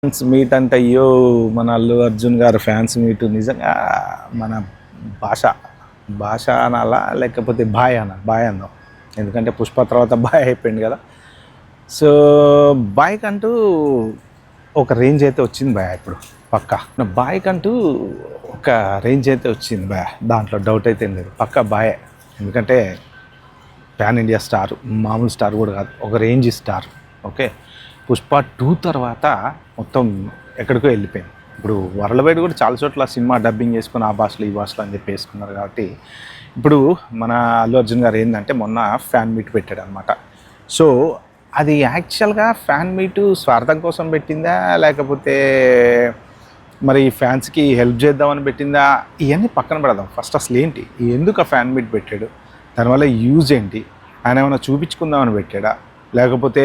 Fans meet అంటే అయ్యో మన అల్లు అర్జున్ గారు ఫ్యాన్స్ మీట్ నిజంగా మన భాష భాష అనాలా లేకపోతే బాయ్ అందాం. ఎందుకంటే పుష్ప తర్వాత బాయ్ అయిపోయింది కదా. సో బాయ్కి అంటూ ఒక రేంజ్ అయితే వచ్చింది బాయ్. ఇప్పుడు పక్కా బాయ్కి అంటూ ఒక రేంజ్ అయితే వచ్చింది బాయ్, దాంట్లో డౌట్ అయితే లేదు. పక్కా బాయ్. ఎందుకంటే ప్యాన్ ఇండియా స్టార్, మామూలు స్టార్ కూడా కాదు, ఒక రేంజ్ స్టార్. ఓకే, పుష్ప 2 తర్వాత మొత్తం ఎక్కడికో వెళ్ళిపోయింది. ఇప్పుడు వరల్డ్ వైడ్ కూడా చాలా చోట్ల సినిమా డబ్బింగ్ చేసుకుని ఆ భాషలో ఈ భాషలో అని చెప్పి వేసుకున్నారు. కాబట్టి ఇప్పుడు మన అల్లు అర్జున్ గారు ఏంటంటే మొన్న ఫ్యాన్ మీట్ పెట్టాడు అనమాట. సో అది యాక్చువల్గా ఫ్యాన్ మీటు స్వార్థం కోసం పెట్టిందా లేకపోతే మరి ఫ్యాన్స్కి హెల్ప్ చేద్దామని పెట్టిందా, ఇవన్నీ పక్కన పెడదాం. ఫస్ట్ అసలు ఏంటి, ఎందుకు ఆ ఫ్యాన్ మీట్ పెట్టాడు, దానివల్ల యూజ్ ఏంటి, ఆయన ఏమైనా చూపించుకుందామని పెట్టాడా, లేకపోతే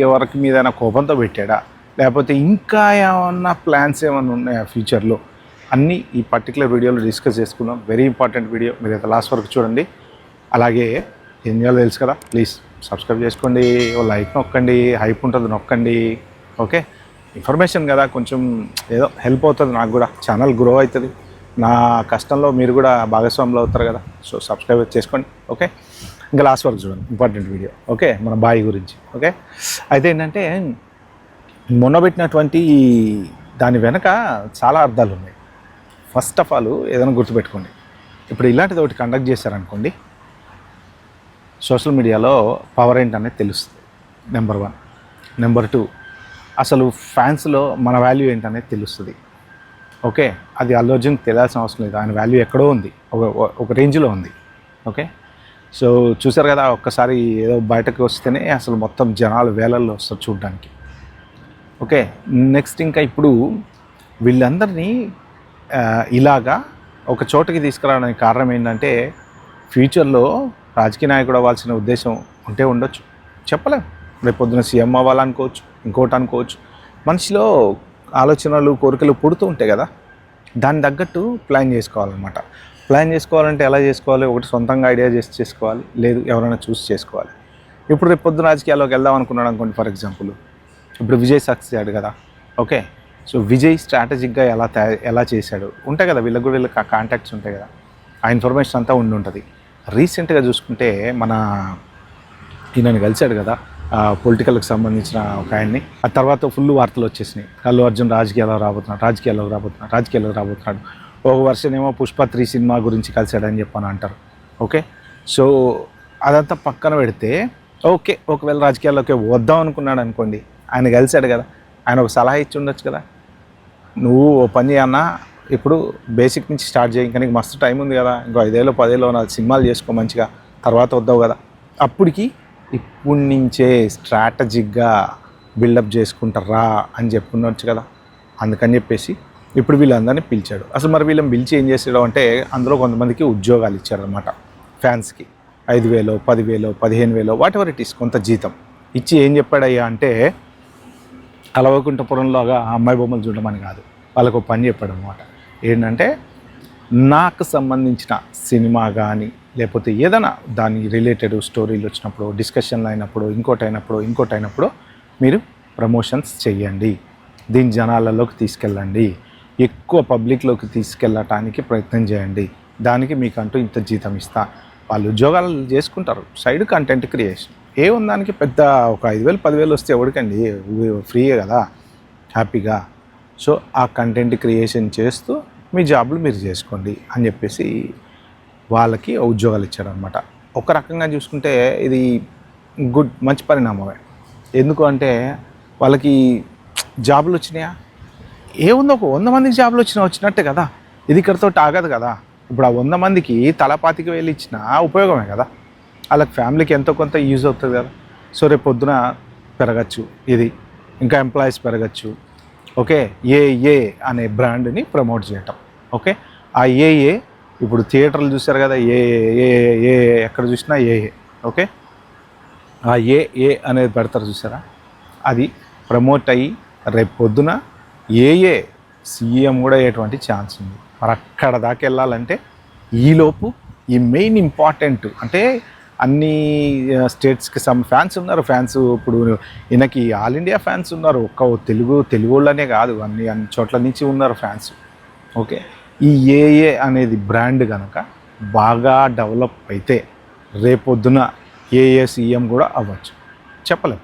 ఎవరికి మీద కోపంతో పెట్టాడా, లేకపోతే ఇంకా ఏమన్నా ప్లాన్స్ ఏమైనా ఉన్నాయా ఫ్యూచర్లో, అన్నీ ఈ పర్టికులర్ వీడియోలో డిస్కస్ చేసుకుందాం. వెరీ ఇంపార్టెంట్ వీడియో, మీరు అయితే లాస్ట్ వరకు చూడండి. అలాగే ఏం చేయాలో తెలుసు కదా, ప్లీజ్ సబ్స్క్రైబ్ చేసుకోండి, ఓ లైక్ నొక్కండి, హైప్ ఉంటుంది నొక్కండి. ఓకే, ఇన్ఫర్మేషన్ కదా, కొంచెం ఏదో హెల్ప్ అవుతుంది, నాకు కూడా ఛానల్ గ్రో అవుతుంది, నా కష్టంలో మీరు కూడా భాగస్వాములు అవుతారు కదా. సో సబ్స్క్రైబ్ చేసుకోండి. ఓకే, ఇంకా లాస్ట్ వరకు చూడండి, ఇంపార్టెంట్ వీడియో. ఓకే, మన బాయ్ గురించి. ఓకే, అయితే ఏంటంటే మొన్న పెట్టినటువంటి దాని వెనక చాలా అర్థాలు ఉన్నాయి. ఫస్ట్ ఆఫ్ ఆల్ ఏదైనా గుర్తుపెట్టుకోండి, ఇప్పుడు ఇలాంటిది ఒకటి కండక్ట్ చేశారనుకోండి, సోషల్ మీడియాలో పవర్ ఏంటనేది తెలుస్తుంది, నెంబర్ 1. నెంబర్ 2, అసలు ఫ్యాన్స్లో మన వాల్యూ ఏంటనేది తెలుస్తుంది. ఓకే, అది అల్లు అర్జున్కి తెలియాల్సిన అవసరం లేదు, ఆయన వాల్యూ ఎక్కడో ఉంది, ఒక రేంజ్లో ఉంది. ఓకే, సో చూసారు కదా, ఒక్కసారి ఏదో బయటకు వస్తేనే అసలు మొత్తం జనాలు వేలల్లో వస్తారు చూడడానికి. ఓకే, నెక్స్ట్ ఇంకా ఇప్పుడు వీళ్ళందరినీ ఇలాగా ఒక చోటకి తీసుకురావడానికి కారణం ఏంటంటే ఫ్యూచర్లో రాజకీయ నాయకుడు అవ్వాల్సిన ఉద్దేశం ఉంటే ఉండొచ్చు, చెప్పలేం. రేపు పొద్దున సీఎం అవ్వాలనుకోవచ్చు, ఇంకోటి అనుకోవచ్చు. మనిషిలో ఆలోచనలు కోరికలు పుడుతూ ఉంటాయి కదా, దాన్ని తగ్గట్టు ప్లాన్ చేసుకోవాలన్నమాట. ప్లాన్ చేసుకోవాలంటే ఎలా చేసుకోవాలి, ఒకటి సొంతంగా ఐడియా చేసుకోవాలి, లేదు ఎవరైనా చూసి చేసుకోవాలి. ఇప్పుడు రేపు పొద్దున రాజకీయాల్లోకి వెళ్దాం అనుకున్నాడు అనుకోండి, ఫర్ ఎగ్జాంపుల్ ఇప్పుడు విజయ్ సక్సెస్ అయ్యాడు కదా. ఓకే, సో విజయ్ స్ట్రాటజిక్గా ఎలా చేశాడు ఉంటాయి కదా, వీళ్ళకి కాంటాక్ట్స్ ఉంటాయి కదా, ఆ ఇన్ఫర్మేషన్ అంతా ఉంటుంది. రీసెంట్గా చూసుకుంటే మన ఈయనని కలిశాడు కదా, పొలిటికల్కి సంబంధించిన ఒక ఆయన్ని. ఆ తర్వాత ఫుల్ వార్తలు వచ్చేసినాయి, అల్లు అర్జున్ రాజకీయాల్లో రాబోతున్నాడు. ఒక వర్షన్ ఏమో పుష్ప 3 సినిమా గురించి కలిశాడని చెప్పని అంటారు. ఓకే, సో అదంతా పక్కన పెడితే, ఓకే ఒకవేళ రాజకీయాల్లోకి వద్దాం అనుకున్నాడు అనుకోండి, ఆయన కలిశాడు కదా, ఆయన ఒక సలహా ఇచ్చి ఉండొచ్చు కదా, నువ్వు ఓ పని అన్నా ఇప్పుడు బేసిక్ నుంచి స్టార్ట్ చేయి, ఇంకా నీకు మస్తు టైం ఉంది కదా, ఇంకో 5 ఏళ్ళు 10 ఏళ్ళు సినిమాలు చేసుకో మంచిగా, తర్వాత వద్దావు కదా. అప్పటికి ఇప్పటి నుంచే స్ట్రాటజిక్గా బిల్డప్ చేసుకుంటారా అని చెప్పుకున్నచ్చు కదా. అందుకని చెప్పేసి ఇప్పుడు వీళ్ళందరినీ పిలిచాడు. అసలు మరి వీళ్ళని పిలిచి ఏం చేసాడు అంటే, అందులో కొంతమందికి ఉద్యోగాలు ఇచ్చారనమాట. ఫ్యాన్స్కి 5,000 10,000 15,000 వాట్ ఎవర్ ఇట్ ఈస్, కొంత జీతం ఇచ్చి ఏం చెప్పాడయ్యా అంటే, అలవకుంఠపురంలోగా అమ్మాయి బొమ్మలు చూడమని కాదు, వాళ్ళకు పని చెప్పాడు అనమాట. ఏంటంటే, నాకు సంబంధించిన సినిమా కానీ లేకపోతే ఏదైనా దాని రిలేటెడ్ స్టోరీలు వచ్చినప్పుడు, డిస్కషన్లు అయినప్పుడు, ఇంకోటి అయినప్పుడు మీరు ప్రమోషన్స్ చేయండి, దీని జనాలలోకి తీసుకెళ్ళండి, ఎక్కువ పబ్లిక్లోకి తీసుకెళ్ళటానికి ప్రయత్నం చేయండి, దానికి మీకంటూ ఇంత జీతం ఇస్తా. వాళ్ళు ఉద్యోగాలు చేసుకుంటారు, సైడ్ కంటెంట్ క్రియేషన్ ఏముంది దానికి, పెద్ద ఒక 5,000 10,000 వస్తే ఎవరికండి, ఫ్రీయే కదా, హ్యాపీగా. సో ఆ కంటెంట్ క్రియేషన్ చేస్తూ మీ జాబ్లు మీరు చేసుకోండి అని చెప్పేసి వాళ్ళకి ఉద్యోగాలు ఇచ్చారనమాట. ఒక రకంగా చూసుకుంటే ఇది మంచి పరిణామమే. ఎందుకు అంటే వాళ్ళకి జాబులు వచ్చినాయా, ఏముందో ఒక 100 మందికి జాబులు వచ్చినట్టే కదా, ఇది ఇక్కడితో ఆగదు కదా. ఇప్పుడు ఆ 100 మందికి తల 25,000 ఇచ్చినా ఉపయోగమే కదా, వాళ్ళకి ఫ్యామిలీకి ఎంతో కొంత యూజ్ అవుతుంది కదా. సో రేపు పొద్దున పెరగచ్చు, ఇది ఇంకా ఎంప్లాయీస్ పెరగచ్చు. ఓకే, ఏఏ అనే బ్రాండ్ని ప్రమోట్ చేయటం. ఓకే, ఆ ఏఏ ఇప్పుడు థియేటర్లు చూశారు కదా, ఏ ఎక్కడ చూసినా ఏఏ. ఓకే, ఆ ఏఏ అనేది పెడతారు చూసారా, అది ప్రమోట్ అయ్యి రేపు పొద్దున ఏఏ సీఎం కూడా అయ్యేటువంటి ఛాన్స్ ఉంది. మరి అక్కడ దాకా వెళ్ళాలంటే ఈలోపు ఈ మెయిన్ ఇంపార్టెంట్ అంటే అన్ని స్టేట్స్కి ఫ్యాన్స్ ఉన్నారు. ఫ్యాన్స్ ఇప్పుడు ఈయనకి ఆల్ ఇండియా ఫ్యాన్స్ ఉన్నారు. ఒక్క తెలుగు వాళ్ళనే కాదు, అన్ని చోట్ల నుంచి ఉన్నారు ఫ్యాన్స్. ఓకే, ఈ ఏఏ అనేది బ్రాండ్ కనుక బాగా డెవలప్ అయితే రేపొద్దున ఏఏ సీఎం కూడా అవ్వచ్చు. చెప్పలేం,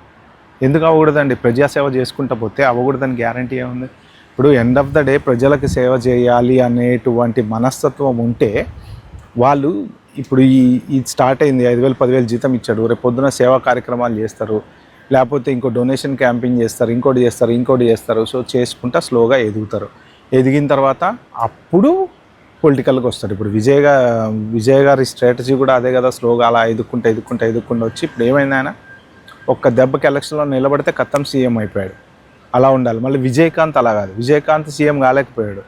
ఎందుకు అవ్వకూడదండి? ప్రజాసేవ చేసుకుంటా పోతే అవ్వకూడదని గ్యారంటీ ఏముంది? ఇప్పుడు ఎండ్ ఆఫ్ ద డే ప్రజలకు సేవ చేయాలి అనేటువంటి మనస్తత్వం ఉంటే వాళ్ళు ఇప్పుడు ఈ స్టార్ట్ అయింది, 5,000 10,000 జీతం ఇచ్చాడు, రేపు పొద్దున సేవా కార్యక్రమాలు చేస్తారు, లేకపోతే ఇంకో డొనేషన్ క్యాంపింగ్ చేస్తారు, ఇంకోటి చేస్తారు. సో చేసుకుంటా స్లోగా ఎదుగుతారు. ఎదిగిన తర్వాత అప్పుడు పొలిటికల్గా వస్తారు. ఇప్పుడు విజయ్ గారి స్ట్రాటజీ కూడా అదే కదా, స్లోగా అలా ఎదుక్కుంటూ వచ్చి ఇప్పుడు ఏమైంది, ఆయన ఒక్క దెబ్బకి ఎలక్షన్లో నిలబడితే ఖతం సీఎం అయిపోయాడు. అలా ఉండాలి. మళ్ళీ విజయకాంత్ అలా కాదు, విజయకాంత్ సీఎం కాలేకపోయాడు.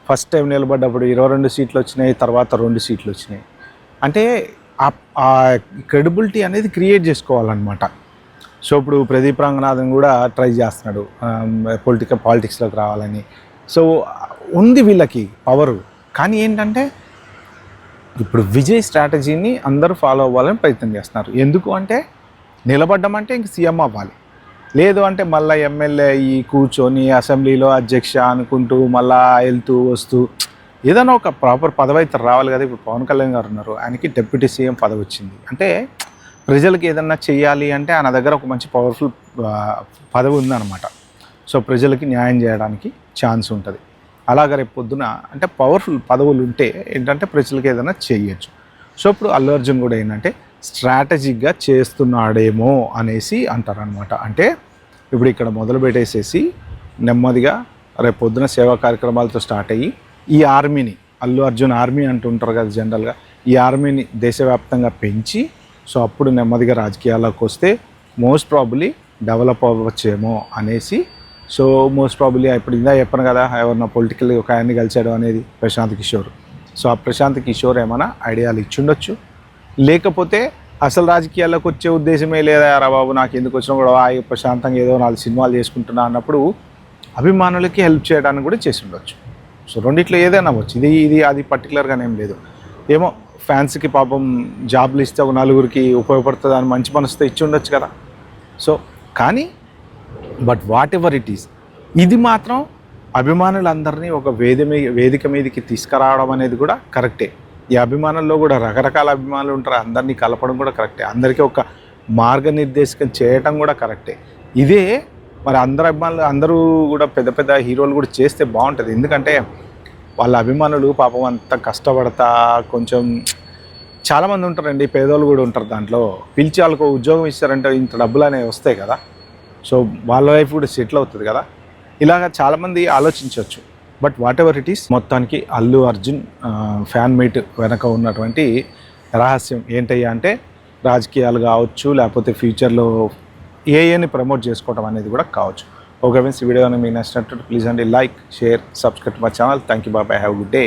ఫస్ట్ టైం నిలబడ్డప్పుడు 22 సీట్లు వచ్చినాయి, తర్వాత 2 సీట్లు వచ్చినాయి. అంటే ఆ క్రెడిబిలిటీ అనేది క్రియేట్ చేసుకోవాలన్నమాట. సో ఇప్పుడు ప్రదీప్ రంగనాథన్ కూడా ట్రై చేస్తున్నాడు పాలిటిక్స్లోకి రావాలని. సో ఉంది వీళ్ళకి పవరు, కానీ ఏంటంటే ఇప్పుడు విజయ్ స్ట్రాటజీని అందరూ ఫాలో అవ్వాలని ప్రయత్నం చేస్తున్నారు. ఎందుకు అంటే నిలబడ్డమంటే ఇంక సీఎం అవ్వాలి, లేదు అంటే మళ్ళీ ఎమ్మెల్యే ఈ కూర్చొని అసెంబ్లీలో అధ్యక్ష అనుకుంటూ మళ్ళా వెళ్తూ వస్తూ ఏదైనా ఒక ప్రాపర్ పదవి అయితే రావాలి కదా. ఇప్పుడు పవన్ కళ్యాణ్ గారు ఉన్నారు, ఆయనకి డిప్యూటీ సీఎం పదవి వచ్చింది అంటే ప్రజలకి ఏదన్నా చేయాలి అంటే ఆయన దగ్గర ఒక మంచి పవర్ఫుల్ పదవి ఉందన్నమాట. సో ప్రజలకి న్యాయం చేయడానికి ఛాన్స్ ఉంటుంది. అలాగ రేపు పొద్దున అంటే పవర్ఫుల్ పదవులు ఉంటే ఏంటంటే ప్రజలకి ఏదైనా చేయొచ్చు. సో ఇప్పుడు అల్లు అర్జున్ కూడా ఏంటంటే స్ట్రాటజిక్గా చేస్తున్నాడేమో అనేసి అంటారనమాట. అంటే ఇప్పుడు ఇక్కడ మొదలు పెట్టేసేసి నెమ్మదిగా రేపు పొద్దున సేవా కార్యక్రమాలతో స్టార్ట్ అయ్యి ఈ ఆర్మీని, అల్లు అర్జున్ ఆర్మీ అంటుంటారు కదా జనరల్గా, ఈ ఆర్మీని దేశవ్యాప్తంగా పెంచి సో అప్పుడు నెమ్మదిగా రాజకీయాల్లోకి వస్తే మోస్ట్ ప్రాబబ్లీ డెవలప్ అవ్వచ్చేమో అనేసి. సో మోస్ట్ ప్రాబబ్లీ ఇప్పుడు ఇందా చెప్పాను కదా, ఎవరన్నా పొలిటికల్ ఒక ఆయన్ని కలిసాడు అనేది ప్రశాంత్ కిషోర్. సో ఆ ప్రశాంత్ కిషోర్ ఏమైనా ఐడియాలు ఇచ్చుండొచ్చు, లేకపోతే అసలు రాజకీయాల్లోకి వచ్చే ఉద్దేశమే లేదా రా బాబు, నాకు ఎందుకు వచ్చినా కూడా ప్రశాంతంగా ఏదో 4 సినిమాలు చేసుకుంటున్నా అన్నప్పుడు అభిమానులకి హెల్ప్ చేయడానికి కూడా చేసి ఉండొచ్చు. సో రెండిట్లో ఏదైనా అవ్వచ్చు, ఇది అది పర్టికులర్గానే ఏం లేదు. ఏమో ఫ్యాన్స్కి పాపం జాబ్లు ఇస్తే ఒక 4గురికి ఉపయోగపడుతుంది అని మంచి మనసుతో ఇచ్చి ఉండొచ్చు కదా. సో కానీ but what ever it is, ఇది మాత్రం అభిమానులందరినీ ఒక వేదిక మీదకి తీసుకురావడం అనేది కూడా కరెక్టే. ఈ అభిమానుల్లో కూడా రకరకాల అభిమానులు ఉంటారు, అందరినీ కలపడం కూడా కరెక్టే, అందరికీ ఒక మార్గనిర్దేశకం చేయటం కూడా కరెక్టే. ఇదే మరి అందరూ కూడా పెద్ద పెద్ద హీరోలు కూడా చేస్తే బాగుంటుంది. ఎందుకంటే వాళ్ళ అభిమానులు పాపం అంత కష్టపడతా కొంచెం చాలామంది ఉంటారండి, పేదోళ్ళు కూడా ఉంటారు. దాంట్లో పిలిచి వాళ్ళకు ఉద్యోగం ఇస్తారంటే ఇంత డబ్బులు అనేవి వస్తాయి కదా. సో వాళ్ళ లైఫ్ కూడా సెటిల్ అవుతుంది కదా. ఇలాగ చాలామంది ఆలోచించవచ్చు. But what ever it is, మొత్తానికి అల్లు అర్జున్ ఫ్యాన్ మీట్ వెనక ఉన్నటువంటి రహస్యం ఏంటయ్యా అంటే రాజకీయాలు కావచ్చు, లేకపోతే ఫ్యూచర్లో ఏఏని ప్రమోట్ చేసుకోవడం అనేది కూడా కావచ్చు. ఓకే ఫ్రెండ్స్, ఈ వీడియో మీకు నచ్చినట్టు ప్లీజ్ అండి like, share, subscribe my channel. Thank you, bye, have good day.